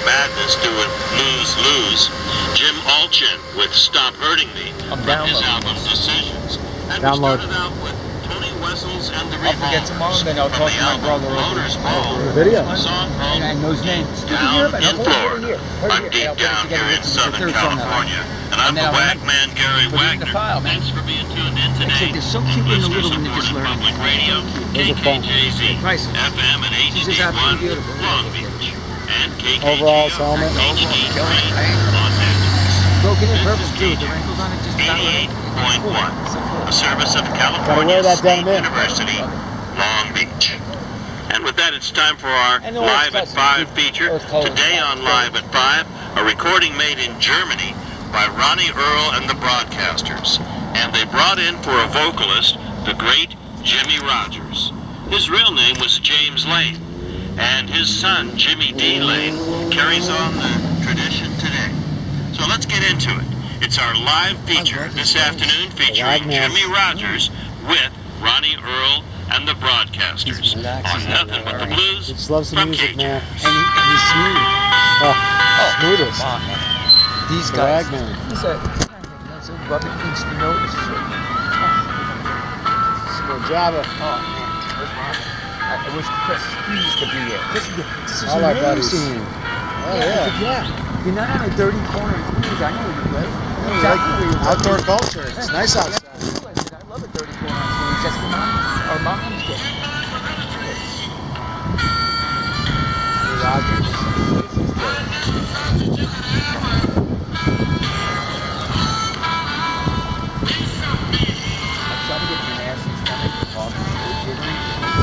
Madness doing Lose Lose. Jim Alchin with Stop Hurting Me from his album Decisions. And we started out with Tony Wessels and the I'll forget tomorrow, then I'll talk to my brother over the video. And I know his name. Down in Florida. I'm deep down here in Southern California. And I'm the Wagman, Gary Wagner. Thanks for being tuned in today. They're so cute when the little one just learn. Public Radio, KJazz, FM at 81 Long Beach. And Overalls, helmet. Los Angeles. Broken in purple too. The wrinkles on it just about right. 88.1. A service of California State University, Long Beach. And with that, it's time for our Live at 5 feature. Today on Live at 5, a recording made in Germany by Ronnie Earl and the Broadcasters. And they brought in for a vocalist, the great Jimmy Rogers. His real name was James Lane, and his son, Jimmy D. Lane, carries on the tradition today. So let's get into it. It's our live feature this afternoon featuring Jimmy Rogers with Ronnie Earl and the Broadcasters on Nothing But the Blues Just loves the from music, KJazz. man. And he's smooth. Smoothest. These guys. Wagman. He's a rubbing things to notice. Java. Oh man, where's Ron? I wish Chris, he used to be here. This is All our buddies. amazing. Oh, yeah. You're not on a dirty corner in Queens. I know you live. I know exactly where you live. Outdoor culture. It's nice outside. I love a dirty corner in Queens. That's the mom. Our moms get. Rogers. I try to get your nasty stomach, coffee, jittery,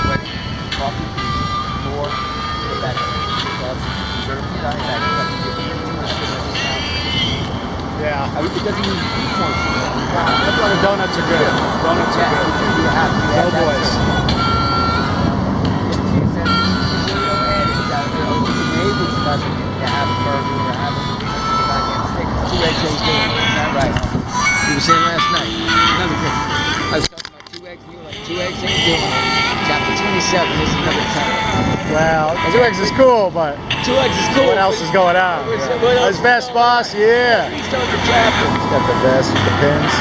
sweating, coffee, more, the back of the dirty diet. I have to give you too much sugar in the house. Yeah. It doesn't mean eat more sugar. That's why the donuts are good. Donuts are good. You have to Go boys. You were saying last night, another thing. I was talking about 2 eggs, and you were like, 2 eggs ain't doing it. Chapter 27 is another time. Well, 2 eggs is cool, but 2 eggs is cool. what else is going on? What else His best boss, yeah. He's starting the chapter. He's got the best, the pins.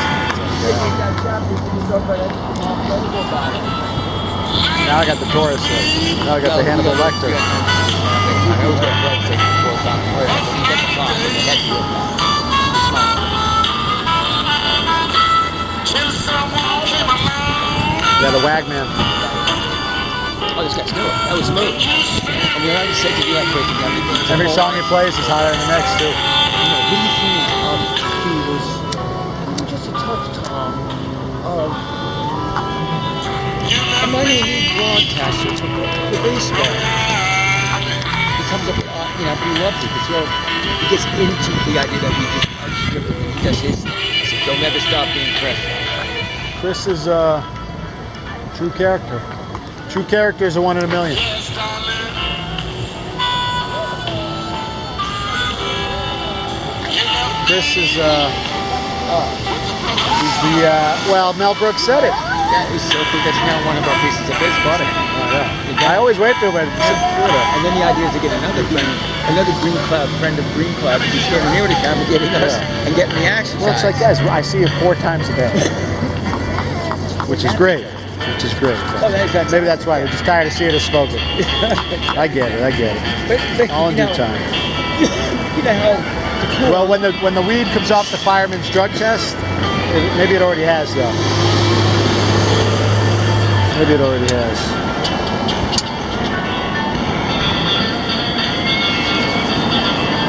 Now I got the Taurus. Now I got the Hannibal Lecter. Yeah, the Wagman. Oh, this guy's good. That was smooth. I mean, I just said to do that quick. Every song he plays is higher than the next, too. What do you think he was just a touch, Tom, of a minor league broadcaster for baseball? He comes up with, he loves it because he gets into the idea that we just are scripted and he does his thing. So don't ever stop being Chris. Chris is a true character. True characters are 1 in a million. Chris is, he's the, well, Mel Brooks said it. That is so cool. That's now one of our pieces of baseball. I always wait for it. And then the idea is to get another friend, another Green Cloud friend of Green Cloud, to be standing near the camera, getting us and getting reactions. Well, it's like, guys, I see you 4 times a day, which is great. Which is great. Maybe that's why they're just tired of seeing us smoking. I get it. But All in due time. You know how. Well, when the weed comes off the fireman's drug test, maybe it already has though. Maybe it already has.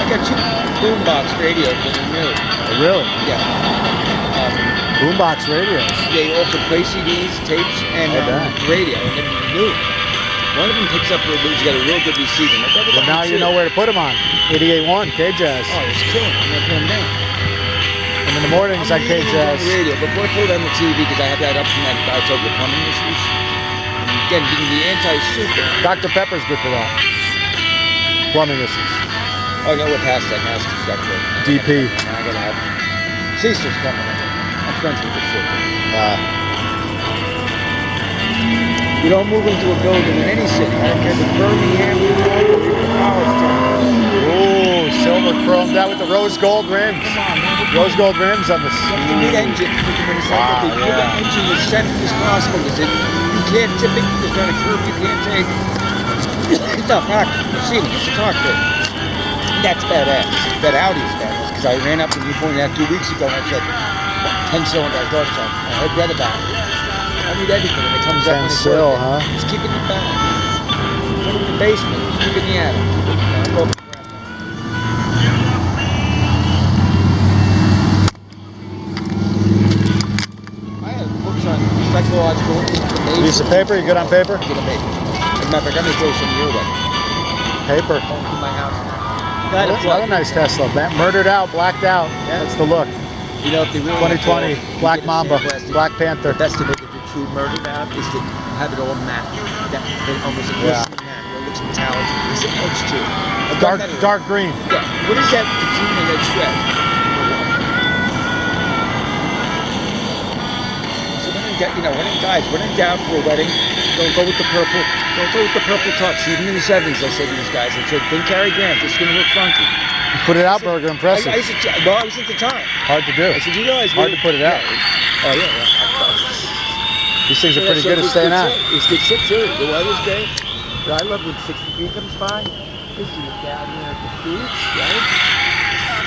I got 2 boombox radios in the new. Oh, really? Yeah. Boombox radios. They also play CDs, tapes, and radio, and then new. One of them takes up he's got a real good receiver. Well, now you know where to put them on. 88.1 KJazz. Oh, it's killing. I'm gonna put them down. And in the mornings on KJazz. Radio before I put it on the TV because I have that up from that I told you plumbing issues. And again, being the anti-super. Dr. Pepper's good for that. Plumbing issues. Oh, no, we're past that now. Structure. DP. I gotta have Caesar's coming in. I'm friends with the super. You don't move into a building in any city. I don't care if it's Birmingham, New York, or even College Town. look chromed out with the rose gold rims. Come on, man. Rose gold rims on the. The mid-engine. Wow, They put the engine as center as possible because you can't tip it. There's not a curve you can't take. It's not hot. You see it. It's a cockpit. That's badass. That Audi is badass because I ran up and you pointed out 2 weeks ago and I said 10-cylinder exhaust pump. I had read about it. I need everything and it comes up when it's Still, working. huh? Just keep it in the back. Put it in the basement. Keep it in the attic. I have books on psychological information. Piece of paper? You good on paper? Get a paper. As a matter of fact, I'm going to throw some of your way. Paper. In my house. That's another nice Tesla. Murdered out, blacked out. Yeah. That's the look. You know, if they really 2020, Black Mamba, Black Panther. The best to make it a true murder out is to have it all matte. That almost a glistening matte where it looks metallic. There's an edge to it. Dark green. Yeah. What is that between that shred? So when in doubt for a wedding, don't go with the purple. Don't go with the purple tux. Even in the 70s, I said to these guys, I said, think Cary Grant, it's going to look funky. You put it out, Burger. Impressive. I was at the time. Hard to do. I said, you realize hard to put it out. Yeah. Oh, yeah. These things are pretty good at staying out. It's good shit, too. The weather's great. But I love when 63 comes by. You see it down there at the beach, right?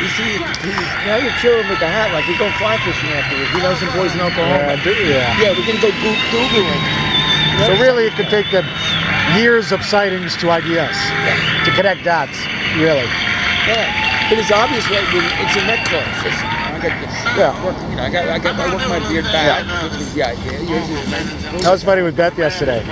You see, now you're chilling with the hat like we go fly fishing afterwards. We know some boys in Oklahoma. Yeah, we're going to go googling. So really, it could take them years of sightings to ideas to connect dots. Really. Yeah, but it's obvious right when it's a neck close. I got this. Yeah. I work my beard back, which was the idea. Yours is nice. I was funny with Beth yesterday.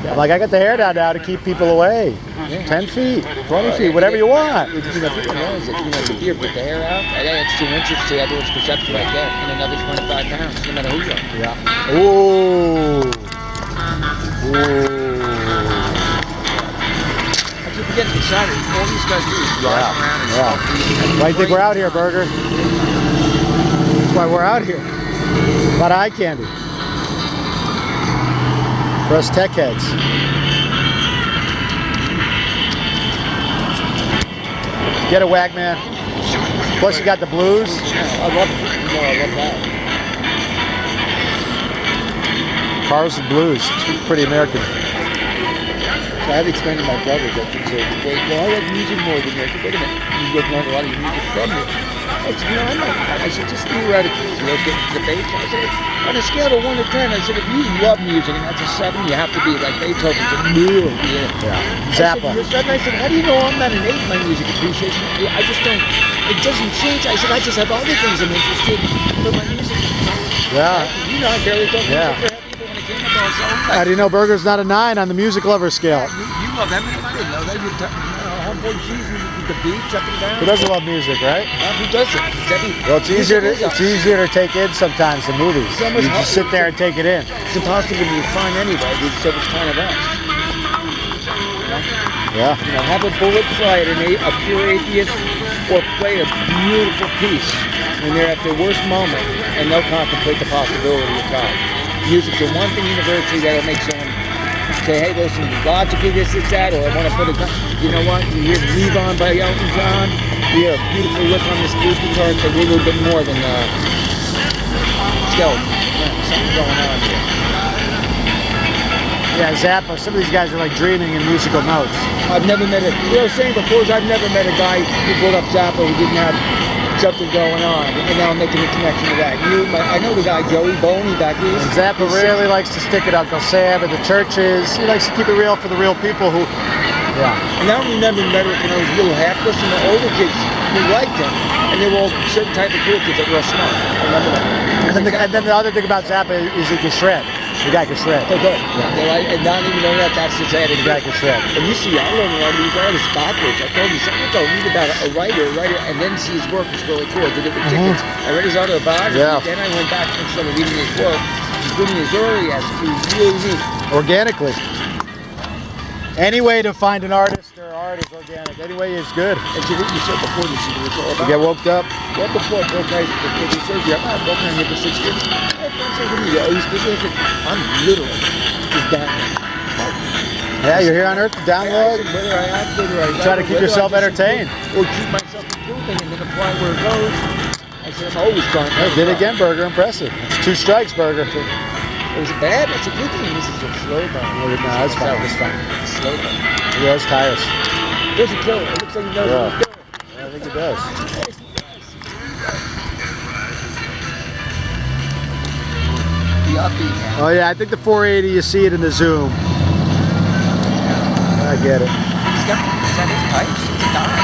I'm like, I got the hair down now to keep people away. 10 feet, 20 feet, whatever you want. You know, the beard with the hair out, that adds 2 inches to everyone's perception right there, and another 25 pounds, no matter who you are. Yeah. Ooh. I keep getting excited. All these guys do is drive around and stuff. Why do you think we're out here, Burger? That's why we're out here. A lot of eye candy. For us tech heads. Get a Wagman. Plus you got the blues. I love it. I love that. Cars and blues. It's pretty American. So I had to explain to my brother that I like music more than you. I said, wait a minute, you learned a lot of your music from me. I said, I said, just theoretically, get the bass. I said, on a scale of 1 to 10, I said, if you love music and that's a 7, you have to be like Beethoven to really be in. Zappa. I said, how do you know I'm not an 8 in my music appreciation? I just don't, it doesn't change. I said, I just have other things I'm interested in, but my music. Yeah. You know, I barely talk music for people when it came up. How do you know Burger's not a 9 on the music lover scale? You love Eminem. I didn't know that. Homeboy G's with the beats up and down. Who doesn't love music, right? Who doesn't? Well, it's easier to take in sometimes than movies. You just sit there and take it in. It's impossible to find anybody so it's kind of us. Yeah. You know, have a bullet fly at a pure atheist or play a beautiful piece when they're at their worst moment and they'll contemplate the possibility of God. Music's the one thing universally that'll make someone say, hey, listen, logically this is that, or I want to put a, you know what, you hear Leave On by Elton John, you hear a beautiful lick on this blues guitar, it's a little bit more than skeleton. Something going on here. Yeah, Zappa, some of these guys are like dreaming in musical notes. I've never met a, you know what I was saying before, I've never met a guy who pulled up Zappa who didn't have something going on, and now I'm making a connection to that. I know the guy Joey Boney back east. And Zappa really likes to stick it Uncle Sam at the churches. He likes to keep it real for the real people who, And I don't remember rhetoric when I was a little half-less, and the older kids who liked him, and they were all certain type of cool kids that were smart. I remember that. And then the other thing about Zappa is he can shred. The guy can shred. Oh, good. Yeah. And not even know that's his attitude. The guy can shred. And you see, I learned a lot of these artists backwards. I told you something. I read about a writer, and then see his work was really cool. I did it with tickets. I read his autobiography. Then I went back and started reading his work. Including his early as he was really neat. Organically. Any way to find an artist or art is organic. Any way is good. And so what you said before this is what it's all about. You get woke up. Well, before Bill Cosby, before he says, I'm not broken on here for 6 years. I say, what are you, are you specific? I'm literally just down there. Yeah, you're here on Earth to download. Whether I act, whether I Try to keep yourself entertained. or keep myself improving and then apply where it goes. I said I'm always trying. Hey, did it again, Burger. Impressive. It's 2 strikes, Burger. Was it bad? That's a good thing. This is a slow burn. No, that's fine. That's fine. Slow burn. Yeah, those tires. There's a killer. It looks like he knows what he's doing. Yeah, I think it does. Oh yeah, I think the 480. You see it in the zoom. I get it. He's got his pipes. It's a dime.